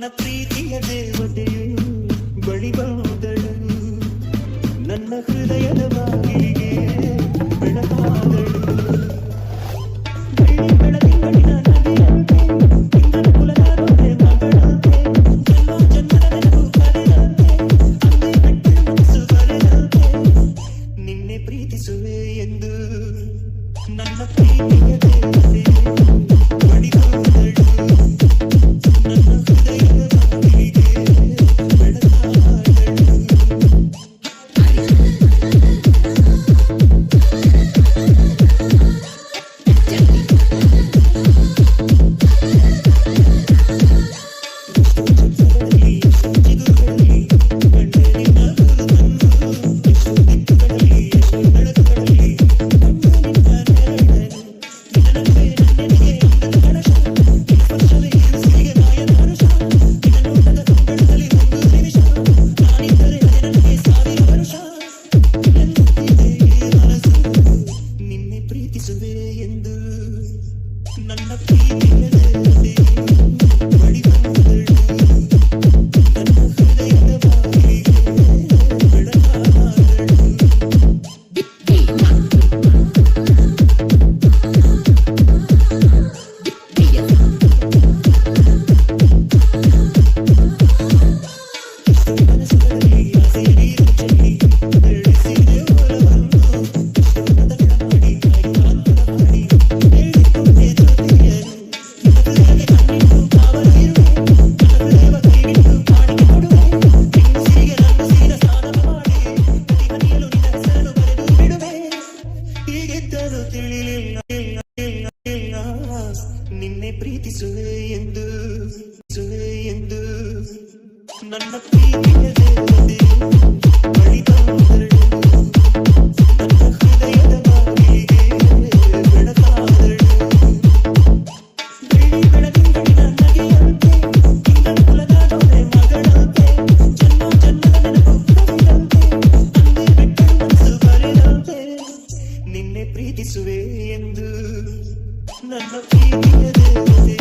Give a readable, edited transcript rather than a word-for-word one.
ನನ್ನ ಪ್ರೀತಿಯ ದೇವತೆಯು ಬಳಿ ಬಂದಳು, ನನ್ನ ಹೃದಯದ ಬಾಗಿಲಿಗೆ ಬೆಳಕಾದಳು. ಬೆಳ್ಳಿ ಬೆಳದಿಂಗಳಿನ ನದಿಯಂತೆ ಇಂದ್ರನ ಕುಲದ ರೋದೆ ಮಗಳಂತೆ, ಜನ್ಮ ಜನ್ಮದ ನೆನಪು ಕರೆದಂತೆ, ಅಂದೇ ಬಿಟ್ಟು ಮನಸ್ಸು ಕರೆದಂತೆ, ನಿನ್ನೆ ಪ್ರೀತಿಸುವೆ ಎಂದು ನನ್ನ ಪ್ರೀತಿಯ ದೇವತೆಯು ಬಳಿ ಬಂದಳು, ನನ್ನ ಹೃದಯದ ಬಾಗಿಲಿಗೆ ಬೆಳಕಾದಳು. ನಿನ್ನೆ ಪ್ರೀತಿಸುವೆ ಎಂದು ನನ್ನ ಪ್ರೀತಿಯ ದೇವತೆಯು ಬಳಿ ಬಂದಳು, ನನ್ನ ಹೃದಯದ ಬಾಗಿಲಿಗೆ ಬೆಳಕಾದಳು. ಮನಸ್ಸುಗಳಲ್ಲಿ ಆಸೆಯ ನೀರು ಚೆಲ್ಲಿ ಬೆಳೆಸಿದೆ ಹೊಲವನ್ನು, ಮತಗಳ ಮಾಡಿ ಕಾಂತದ ಮಾಡಿ ಹೇಳಿಕೊಂಡೆ ಜ್ಯೋತಿಯರು, ನಿನ್ನ ಹೃದಯಕ್ಕೆ ಕಣ್ಣಿಟ್ಟು ಕಾವಲಿರುವೆ, ನನ್ನ ಹೃದಯವ ಕೈಗಿಟ್ಟು ಕಾಣಿಕೆ ಕೊಡುವೆ, ಹೆಂಗಸಿಗೆ ರಂಗಸಿದ ಸ್ನಾನ ಮಾಡಿ ಪ್ರತಿ ಮನೆಯಲ್ಲೂ ನಿನ್ನ ಹೆಸರನ್ನು ಬರೆದು ಬಿಡುವೆ. ಹೀಗಿದ್ದರೂ ತಿಳಿಲಿಲ್ಲ ನಿನ್ನೆ ಪ್ರೀತಿಸುವೆ ಎಂದು ನನ್ನ ಪ್ರೀತಿಯ ದೇವತೆಯು ಬಳಿ ಬಂದಳು, ನನ್ನ ಹೃದಯದ ಬಾಗಿಲಿಗೆ ಬೆಳಕಾದಳು. ಬೆಳ್ಳಿ ಬೆಳದಿಂಗಳಿನ ನದಿಯಂತೆ ಇಂದ್ರನ ಕುಲದ ರೋದೆ ಮಗಳಂತೆ, ಜನ್ಮ ಜನ್ಮದ ನೆನಪು ಕರೆದಂತೆ, ಅಂದೇ ಬಿಟ್ಟು ಮನಸ್ಸು ಕರೆದಂತೆ, ನಿನ್ನೆ ಪ್ರೀತಿಸುವೆ ಎಂದು ನನ್ನ ಪ್ರೀತಿಯ ದೇವತೆ